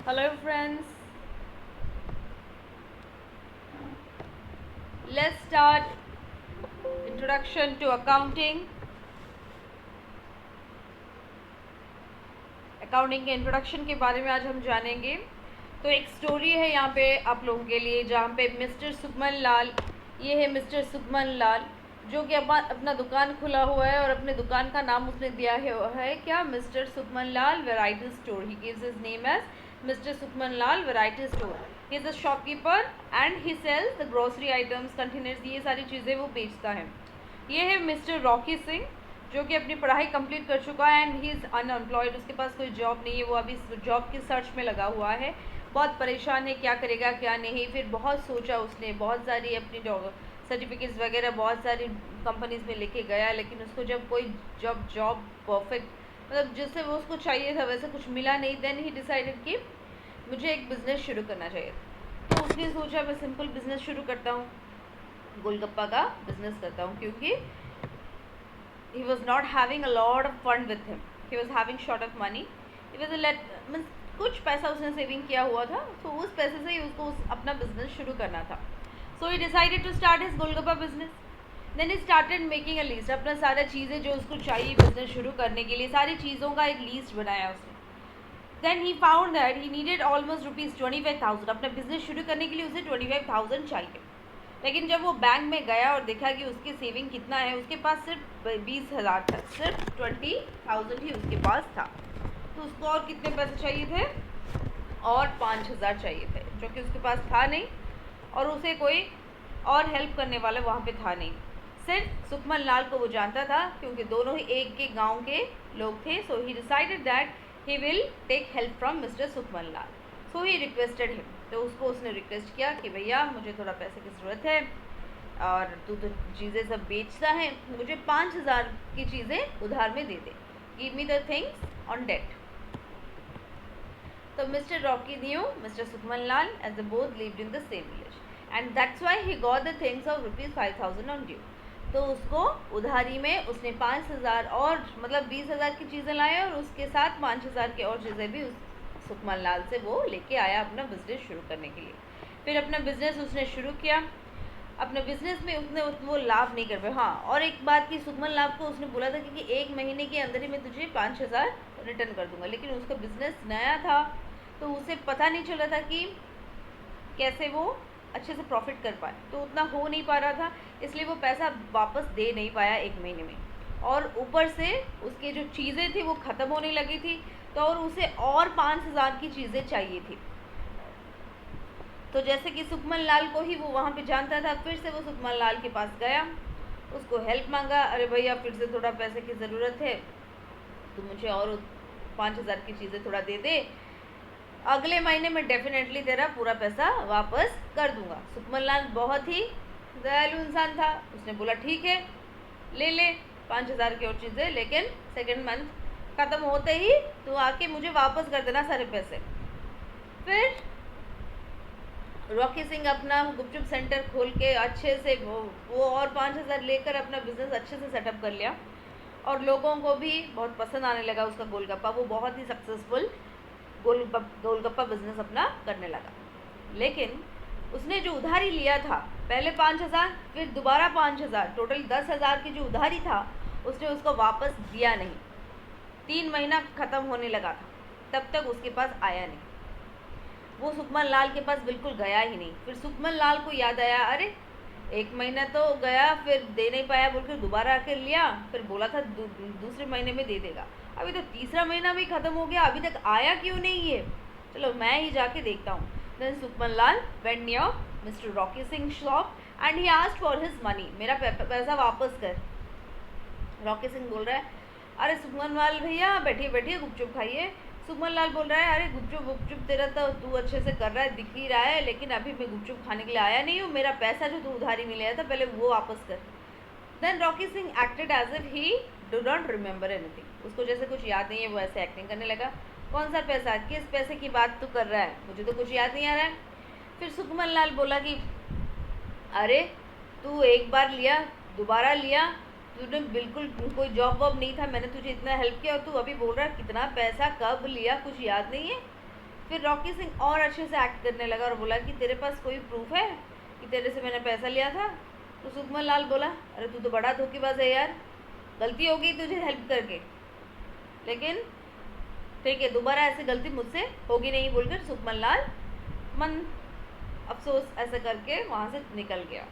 Hello friends, let's start introduction to accounting. Accounting के introduction के बारे में आज हम जानेंगे। तो एक स्टोरी है यहाँ पे आप लोगों के लिए, जहाँ पे मिस्टर सुखमन लाल, ये है मिस्टर सुखमन लाल जो कि अपना दुकान खुला हुआ है और अपने दुकान का नाम उसने दिया है क्या, mister Sukhman Lal variety store. He gives his name as mister Sukhman Lal variety store. He is a shopkeeper and he sells the grocery items, containers, ये सारी चीज़ें वो बेचता है। ये है मिस्टर रॉकी सिंह जो कि अपनी पढ़ाई कंप्लीट कर चुका है एंड ही इज़ अनएम्प्लॉयड। उसके पास कोई जॉब नहीं है, वो अभी जॉब की सर्च में लगा हुआ है। बहुत परेशान है, क्या करेगा क्या नहीं। फिर बहुत सोचा उसने, बहुत सारी अपनी सर्टिफिकेट्स वगैरह बहुत सारी कंपनीज में लेके गया, लेकिन उसको जब कोई जॉब परफेक्ट मतलब जिससे वो उसको चाहिए था वैसे कुछ मिला नहीं। देन ही डिसाइडेड कि मुझे एक बिज़नेस शुरू करना चाहिए। तो उसने सोचा मैं सिंपल बिज़नेस शुरू करता हूँ, गोलगप्पा का बिज़नेस करता हूँ, क्योंकि he was not having a lot of fund with him, he was having short of money, he was means कुछ पैसा उसने सेविंग किया हुआ था, तो उस पैसे से ही उसको अपना बिजनेस शुरू करना था। So he decided to start his golgappa business. Then he started making a list, अपना सारा चीज़ें जो उसको चाहिए बिजनेस शुरू करने के लिए, सारी चीज़ों का एक लिस्ट बनाया उसने। Then he found that he needed almost ₹25,000। अपना बिजनेस शुरू करने के लिए उसे 25,000 चाहिए। लेकिन जब वो बैंक में गया और देखा कि उसकी सेविंग कितना है, उसके पास सिर्फ 20,000 था, सिर्फ 20,000 ही उसके पास था। तो उसको और कितने पैसे चाहिए थे, और 5,000 चाहिए थे, जो कि उसके पास था नहीं और उसे कोई और हेल्प करने वाला वहाँ पे था नहीं। सिर्फ सुखमन लाल को वो जानता था, क्योंकि दोनों ही एक के गांव के लोग थे। So he decided that he will take help from mister Sukhman Lal. So he requested him, तो उसको उसने रिक्वेस्ट किया कि भैया मुझे थोड़ा पैसे की ज़रूरत है और तू तो चीज़ें सब बेचता है, मुझे 5,000 की चीज़ें उधार में दे दे, give me the things on debt. तो mister Rocky new mister Sukhman Lal as the both lived in the same village, and that's why he got the things of ₹5,000 on due. तो उसको उधारी में उसने 5,000 और मतलब 20,000 की चीज़ें लाए और उसके साथ 5,000 की और चीज़ें भी उस सुखमन लाल से वो लेके आया अपना बिजनेस शुरू करने के लिए। फिर अपना बिजनेस उसने शुरू किया। अपने बिजनेस में उसने वो लाभ नहीं कर पाया। हाँ, और एक बात की, सुखमन लाभ को उसने बोला था कि 1 महीने के अंदर ही मैं तुझे 5,000 रिटर्न कर दूंगा, लेकिन उसका बिजनेस नया था तो उसे पता नहीं चला था कि कैसे वो अच्छे से प्रॉफिट कर पाए, तो उतना हो नहीं पा रहा था, इसलिए वो पैसा वापस दे नहीं पाया 1 महीने में। और ऊपर से उसकी जो चीज़ें थी वो ख़त्म होने लगी थी, तो और उसे और 5,000 की चीज़ें चाहिए थी। तो जैसे कि सुखमन लाल को ही वो वहाँ पे जानता था, फिर से वो सुखमन लाल के पास गया, उसको हेल्प मांगा, अरे भैया फिर से थोड़ा पैसे की ज़रूरत है, तो मुझे और 5,000 की चीज़ें थोड़ा दे दे, अगले महीने में डेफिनेटली तेरा पूरा पैसा वापस कर दूंगा। सुखमन लाल बहुत ही दयालु इंसान था, उसने बोला ठीक है ले ले 5,000 की और चीज़ें, लेकिन सेकेंड मंथ ख़त्म होते ही तो आके मुझे वापस कर देना सारे पैसे। फिर रॉकी सिंह अपना गुपचुप सेंटर खोल के अच्छे से वो और 5,000 लेकर अपना बिजनेस अच्छे से सेटअप कर लिया, और लोगों को भी बहुत पसंद आने लगा उसका गोलगप्पा। वो बहुत ही सक्सेसफुल गोलगप्पा बिजनेस अपना करने लगा। लेकिन उसने जो उधारी लिया था, पहले 5,000 फिर दोबारा 5,000, टोटल 10,000 की जो उधारी था उसने उसको वापस दिया नहीं। 3 महीना ख़त्म होने लगा था, तब तक उसके पास आया नहीं। वो सुखमन लाल के पास बिल्कुल गया ही नहीं। फिर सुखमन लाल को याद आया, अरे 1 महीना तो गया, फिर दे नहीं पाया बोलकर दोबारा आकर लिया, फिर बोला था दूसरे महीने में दे देगा, अभी तो तीसरा महीना भी ख़त्म हो गया, अभी तक आया क्यों नहीं है, चलो मैं ही जाके देखता हूँ। Then Sukhman Lal went near mister Rocky Singh shop and he asked for his money, मेरा पैसा वापस कर। रॉकी सिंह बोल रहा है, अरे सुखमन लाल भैया बैठिए बैठिए गुपचुप खाइए। सुखमन लाल बोल रहा है, अरे गुपचुप तेरा तो तू अच्छे से कर रहा है, दिख ही रहा है, लेकिन अभी मैं गुपचुप खाने के लिए आया नहीं हूँ, मेरा पैसा जो तू उधारी में लिया था पहले वो वापस कर। Then Rocky Singh acted as if he do not remember anything, उसको जैसे कुछ याद नहीं है, वो ऐसे एक्टिंग करने लगा। कौन सा पैसा, किस पैसे की बात तू कर रहा है, मुझे तो कुछ याद नहीं आ रहा है। फिर सुखमन लाल बोला कि अरे तू एक बार लिया, दोबारा लिया, तूने बिल्कुल कोई जॉब वॉब नहीं था, मैंने तुझे इतना हेल्प किया और तू अभी बोल रहा है कितना पैसा कब लिया कुछ याद नहीं है। फिर रॉकी सिंह और अच्छे से एक्ट करने लगा और बोला कि तेरे पास कोई प्रूफ है कि तेरे से मैंने पैसा लिया था? तो सुखमन लाल बोला, अरे तू तो बड़ा धोखेबाज है यार, गलती हो गई तुझे हेल्प करके, लेकिन ठीक है दोबारा ऐसी गलती मुझसे होगी नहीं, बोलकर सुखमन लाल मन अफसोस ऐसा करके वहाँ से निकल गया।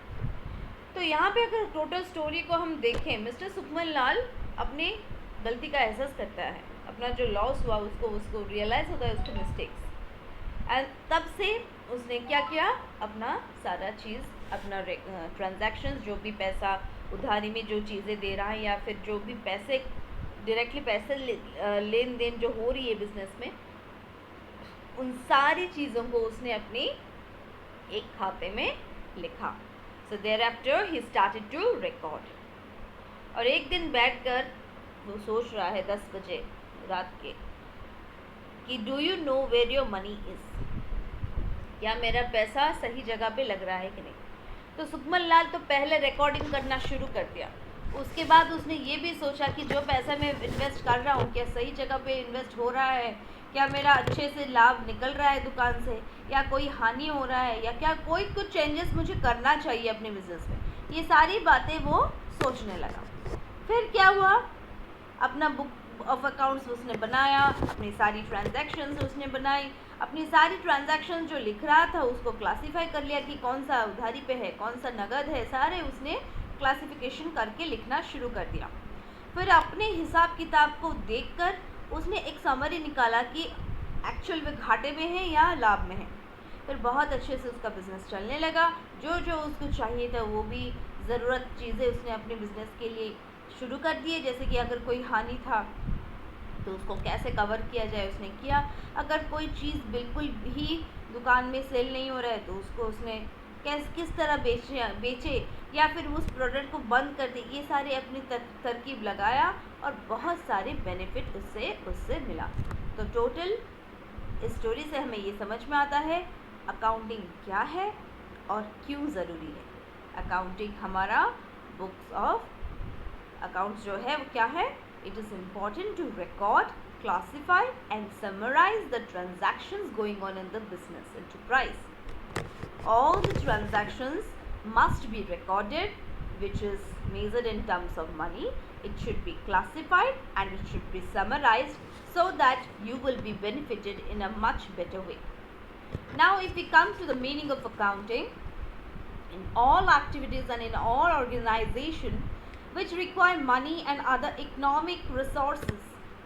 तो यहाँ पे अगर टोटल स्टोरी को हम देखें, मिस्टर सुखमन लाल अपनी गलती का एहसास करता है, अपना जो लॉस हुआ उसको रियलाइज़ होता है उसके मिस्टेक्स, एंड तब से उसने क्या किया, अपना सारा चीज़, अपना ट्रांजैक्शंस, जो भी पैसा उधारी में जो चीज़ें दे रहा है या फिर जो भी पैसे डायरेक्टली पैसे लेन देन जो हो रही है बिजनेस में, उन सारी चीज़ों को उसने अपनी एक खाते में लिखा। So thereafter he started to record. और एक दिन बैठकर वो सोच रहा है 10 बजे रात के कि do you know where your money is, क्या मेरा पैसा सही जगह पे लग रहा है कि नहीं। तो सुखमन लाल तो पहले रिकॉर्डिंग करना शुरू कर दिया, उसके बाद उसने ये भी सोचा कि जो पैसा मैं इन्वेस्ट कर रहा हूँ क्या सही जगह पे इन्वेस्ट हो रहा है, क्या मेरा अच्छे से लाभ निकल रहा है दुकान से, या कोई हानि हो रहा है, या क्या कोई कुछ चेंजेस मुझे करना चाहिए अपने बिजनेस में। ये सारी बातें वो सोचने लगा। फिर क्या हुआ, अपना बुक ऑफ अकाउंट्स उसने बनाया, अपनी सारी ट्रांजैक्शंस उसने बनाई, अपनी सारी ट्रांजैक्शन जो लिख रहा था उसको क्लासीफाई कर लिया कि कौन सा उधारी पे है, कौन सा नगद है, सारे उसने क्लासिफिकेशन करके लिखना शुरू कर दिया। फिर अपने हिसाब किताब को देखकर उसने एक समरी निकाला कि एक्चुअल में घाटे में है या लाभ में है। फिर बहुत अच्छे से उसका बिज़नेस चलने लगा, जो जो उसको चाहिए था वो भी ज़रूरत चीज़ें उसने अपने बिज़नेस के लिए शुरू कर दिए, जैसे कि अगर कोई हानि था तो उसको कैसे कवर किया जाए उसने किया, अगर कोई चीज़ बिल्कुल भी दुकान में सेल नहीं हो रहा है तो उसको उसने किस तरह बेचे या फिर उस प्रोडक्ट को बंद कर दे, ये सारे अपनी तरकीब लगाया और बहुत सारे बेनिफिट उससे मिला। तो टोटल इस स्टोरी से हमें ये समझ में आता है अकाउंटिंग क्या है और क्यों ज़रूरी है। अकाउंटिंग हमारा बुक्स ऑफ अकाउंट्स जो है वो क्या है, it is important to record, classify and summarize the transactions going on in the business enterprise. All the transactions must be recorded, which is measured in terms of money. It should be classified and it should be summarized so that you will be benefited in a much better way. Now if we come to the meaning of accounting, in all activities and in all organization which require money and other economic resources,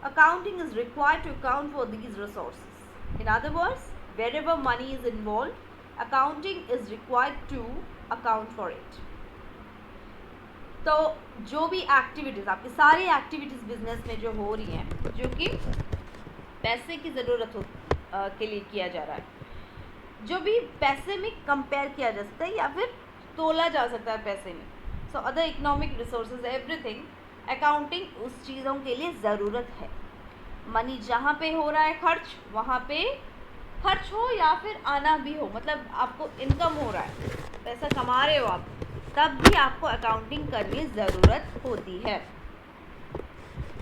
accounting is required to account for these resources. In other words, wherever money is involved, accounting is required to account for it. तो जो भी activities, आपकी सारी activities business में जो हो रही हैं, जो कि पैसे की ज़रूरत के लिए किया जा रहा है, जो भी पैसे में कंपेयर किया जा सकता है या फिर तोला जा सकता है पैसे में, so other economic resources everything, accounting उस चीज़ों के लिए ज़रूरत है। मनी जहाँ पे हो रहा है खर्च, वहाँ पे खर्च हो या फिर आना भी हो, मतलब आपको इनकम हो रहा है, पैसा कमा रहे हो आप, तब भी आपको अकाउंटिंग करनी ज़रूरत होती है।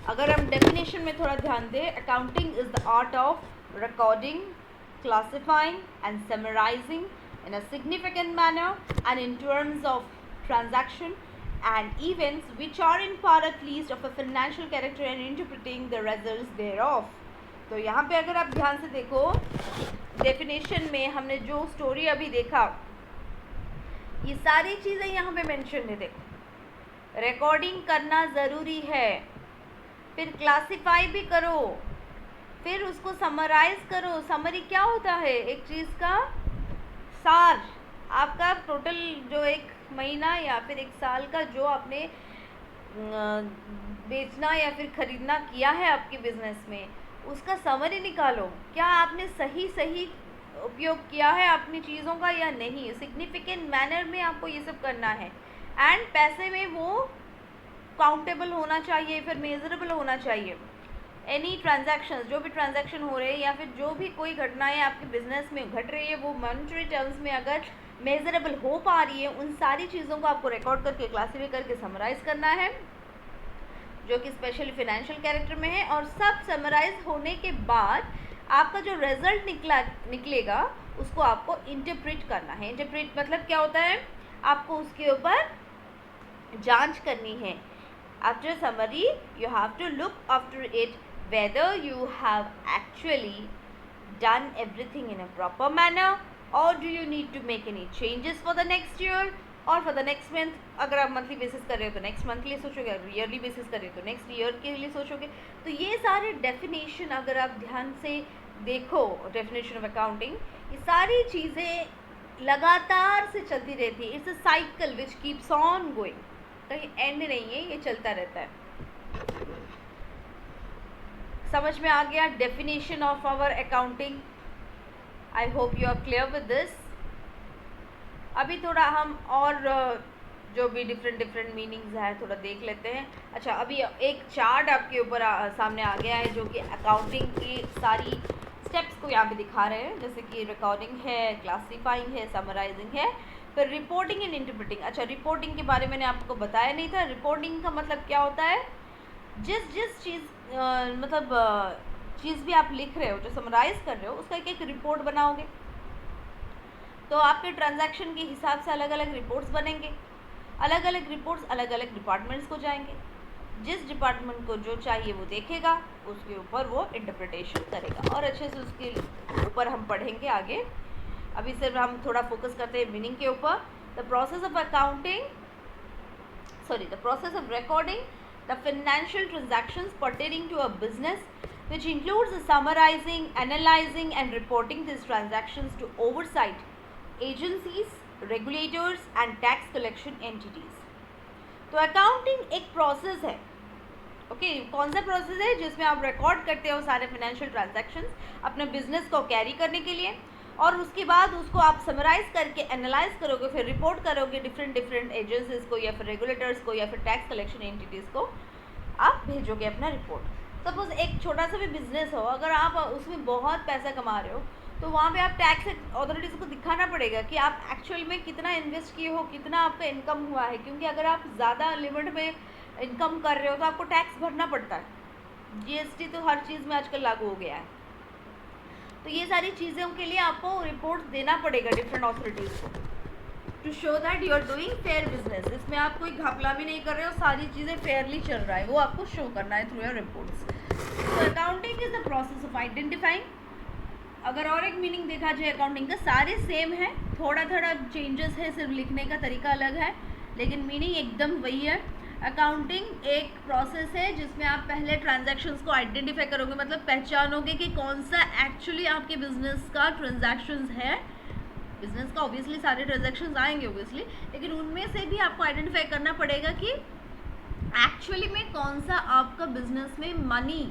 अगर हम डेफिनेशन में थोड़ा ध्यान दें, accounting is the art of recording, classifying and summarizing in a significant manner and in terms of transaction and events which are in part at least of a financial character and interpreting the results thereof. तो यहाँ पे अगर आप ध्यान से देखो definition में हमने जो स्टोरी अभी देखा, ये सारी चीज़ें यहाँ पे मेंशन है। देखो, रिकॉर्डिंग करना ज़रूरी है, फिर क्लासीफाई भी करो, फिर उसको समराइज़ करो। समरी क्या होता है, एक चीज़ का सार, आपका टोटल जो एक महीना या फिर एक साल का जो आपने बेचना या फिर ख़रीदना किया है आपके बिज़नेस में, उसका समरी निकालो। क्या आपने सही उपयोग किया है अपनी चीज़ों का या नहीं, सिग्निफिकेंट मैनर में आपको ये सब करना है। एंड पैसे में वो काउंटेबल होना चाहिए, फिर मेजरेबल होना चाहिए। एनी ट्रांजैक्शंस, जो भी ट्रांजैक्शन हो रहे हैं या फिर जो भी कोई घटनाएं आपके बिजनेस में घट रही है, वो मॉनेटरी टर्म्स में अगर मेजरेबल हो पा रही है, उन सारी चीज़ों को आपको रिकॉर्ड करके क्लासीफाई करके समराइज़ करना है, जो कि स्पेशली फिनेंशियल कैरेक्टर में है। और सब समराइज होने के बाद आपका जो रिजल्ट निकलेगा उसको आपको इंटरप्रेट करना है। इंटरप्रेट मतलब क्या होता है, आपको उसके ऊपर जांच करनी है। After summary you have to look after it whether you have actually done everything in a proper manner or do you need to make any changes for the next year or for the next month। अगर आप monthly basis कर रहे हो तो next month के लिए सोचोगे, अगर ईयरली बेसिस कर रहे हो तो नेक्स्ट ईयर के लिए सोचोगे। तो ये सारे डेफिनेशन अगर आप ध्यान से देखो, डेफिनेशन ऑफ अकाउंटिंग, ये सारी चीज़ें लगातार से चलती रहती है। It's a cycle which keeps on going, कहीं एंड नहीं है, ये चलता रहता है। समझ में आ गया definition of our accounting? I hope you are clear with this. अभी थोड़ा हम और जो भी डिफरेंट मीनिंग्स है थोड़ा देख लेते हैं। अच्छा, अभी एक चार्ट आपके ऊपर सामने आ गया है जो कि अकाउंटिंग की सारी स्टेप्स को यहाँ पे दिखा रहे हैं, जैसे कि रिकॉर्डिंग है, क्लासीफाइंग है, समराइजिंग है, फिर रिपोर्टिंग एंड इंटरप्रेटिंग। अच्छा, रिपोर्टिंग के बारे में मैंने आपको बताया नहीं था। रिपोर्टिंग का मतलब क्या होता है, जिस चीज़ चीज़ भी आप लिख रहे हो, जो समराइज कर रहे हो, उसका एक रिपोर्ट बनाओगे। तो आपके ट्रांजैक्शन के हिसाब से अलग अलग रिपोर्ट्स बनेंगे। अलग अलग रिपोर्ट्स अलग अलग डिपार्टमेंट्स को जाएंगे। जिस डिपार्टमेंट को जो चाहिए वो देखेगा, उसके ऊपर वो इंटरप्रिटेशन करेगा और अच्छे से उसके ऊपर हम पढ़ेंगे आगे। अभी सिर्फ हम थोड़ा फोकस करते हैं मीनिंग के ऊपर। The process of accounting, the process of recording the financial transactions pertaining to a business, which includes the summarizing, analyzing and reporting these transactions to oversight agencies, regulators and tax collection entities। तो accounting एक process है, okay. कौन सा process है? जिसमें आप record करते हो सारे फाइनेंशियल ट्रांजैक्शंस अपने बिजनेस को कैरी करने के लिए, और उसके बाद उसको आप समराइज करके एनालाइज करोगे, फिर रिपोर्ट करोगे डिफरेंट एजेंसीज को या फिर रेगुलेटर्स को या फिर टैक्स कलेक्शन एंटिटीज़ को आप भेजोगे अपना रिपोर्ट। सपोज एक छोटा सा भी बिजनेस हो, अगर आप उसमें बहुत पैसा कमा रहे हो तो वहाँ पे आप टैक्स अथॉरिटीज़ को दिखाना पड़ेगा कि आप एक्चुअल में कितना इन्वेस्ट किए हो, कितना आपका इनकम हुआ है। क्योंकि अगर आप ज़्यादा लिमिट में इनकम कर रहे हो तो आपको टैक्स भरना पड़ता है। जीएसटी तो हर चीज़ में आजकल लागू हो गया है। तो ये सारी चीज़ों के लिए आपको रिपोर्ट देना पड़ेगा डिफरेंट अथॉरिटीज़ को, to show that you are doing fair business. इसमें आप कोई घपला भी नहीं कर रहे हो, सारी चीज़ें फेयरली चल रहा है, वो आपको शो करना है थ्रू योर रिपोर्ट्स। तो accounting is the process of identifying. अगर और एक मीनिंग देखा जाए अकाउंटिंग का, सारे सेम है, थोड़ा थोड़ा चेंजेस है, सिर्फ लिखने का तरीका अलग है, लेकिन मीनिंग एकदम वही है। अकाउंटिंग एक प्रोसेस है जिसमें आप पहले ट्रांजैक्शंस को आइडेंटिफाई करोगे, मतलब पहचानोगे कि कौन सा एक्चुअली आपके बिजनेस का ट्रांजैक्शंस है। बिजनेस का ऑब्वियसली सारे ट्रांजैक्शंस आएंगे ऑब्वियसली, लेकिन उनमें से भी आपको आइडेंटिफाई करना पड़ेगा कि एक्चुअली में कौन सा आपका बिजनेस में मनी,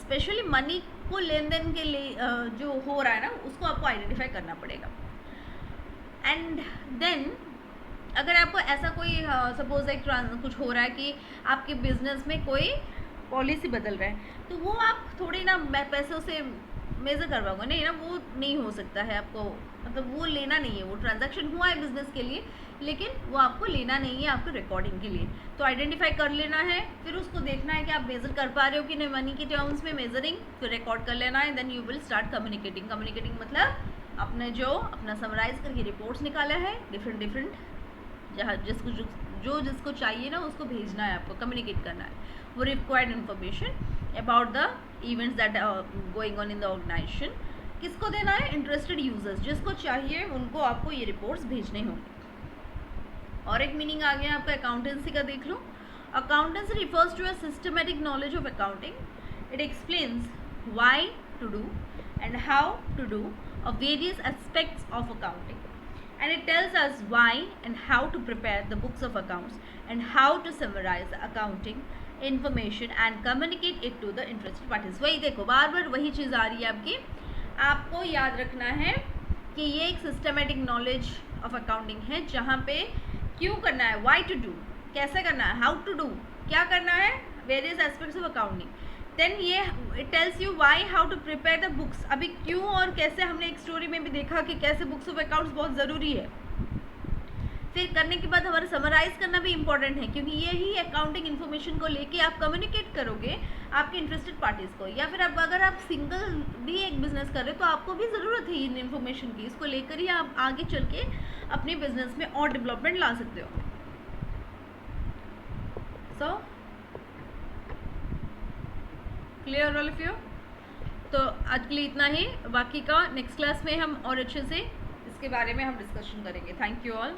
स्पेशली मनी को लेन देन के लिए जो हो रहा है ना, उसको आपको आइडेंटिफाई करना पड़ेगा। एंड देन अगर आपको ऐसा कोई सपोज एक कुछ हो रहा है कि आपके बिजनेस में कोई पॉलिसी बदल रहा है, तो वो आप थोड़ी ना पैसों से मेज़र करवाओगे, नहीं ना, वो नहीं हो सकता है आपको, मतलब वो लेना नहीं है। वो ट्रांजैक्शन हुआ है बिजनेस के लिए, लेकिन वो आपको लेना नहीं है आपको रिकॉर्डिंग के लिए। तो आइडेंटिफाई कर लेना है, फिर उसको देखना है कि आप मेज़र कर पा रहे हो कि नहीं मनी के टर्म्स में मेजरिंग, फिर रिकॉर्ड कर लेना है। Then you will start communicating. Communicating मतलब आपने जो अपना समराइज करके रिपोर्ट्स निकाला है, डिफरेंट जहाँ जिसको चाहिए ना उसको भेजना है, आपको कम्युनिकेट करना है वो required information about the events that going on in the organisation. किसको देना है? इंटरेस्टेड यूजर्स, जिसको चाहिए उनको आपको ये रिपोर्ट्स भेजने होंगे। और एक मीनिंग आ गया आपका अकाउंटेंसी का, देख लो। Accountancy refers to a systematic knowledge of accounting. It explains why to do and how to do of various aspects of accounting, and it tells us why and how to prepare the books of accounts and how to summarize the accounting information and communicate it to the interested parties। वही देखो, बार बार वही चीज़ आ रही है आपकी। आपको याद रखना है कि ये एक सिस्टमेटिक नॉलेज ऑफ अकाउंटिंग है, जहाँ पे क्यों करना है, वाई टू डू कैसे करना है, हाउ टू डू क्या करना है, various aspects of accounting. Then ये it tells you why how to prepare the books. अभी क्यों और कैसे हमने एक स्टोरी में भी देखा कि कैसे बुक्स ऑफ अकाउंट्स बहुत ज़रूरी है। फिर करने के बाद हमारा समराइज करना भी इम्पॉर्टेंट है, क्योंकि यही अकाउंटिंग इन्फॉर्मेशन को लेके आप कम्युनिकेट करोगे आपके इंटरेस्टेड पार्टीज़ को, या फिर अब अगर आप सिंगल भी एक बिजनेस कर रहे हो तो आपको भी ज़रूरत है इन इन्फॉर्मेशन की। इसको लेकर ही आप आगे चल के अपने बिजनेस में और डेवलपमेंट ला सकते हो। So clear all of you? तो आज के लिए इतना ही, बाकी का नेक्स्ट क्लास में हम और अच्छे से इसके बारे में हम डिस्कशन करेंगे। Thank you all.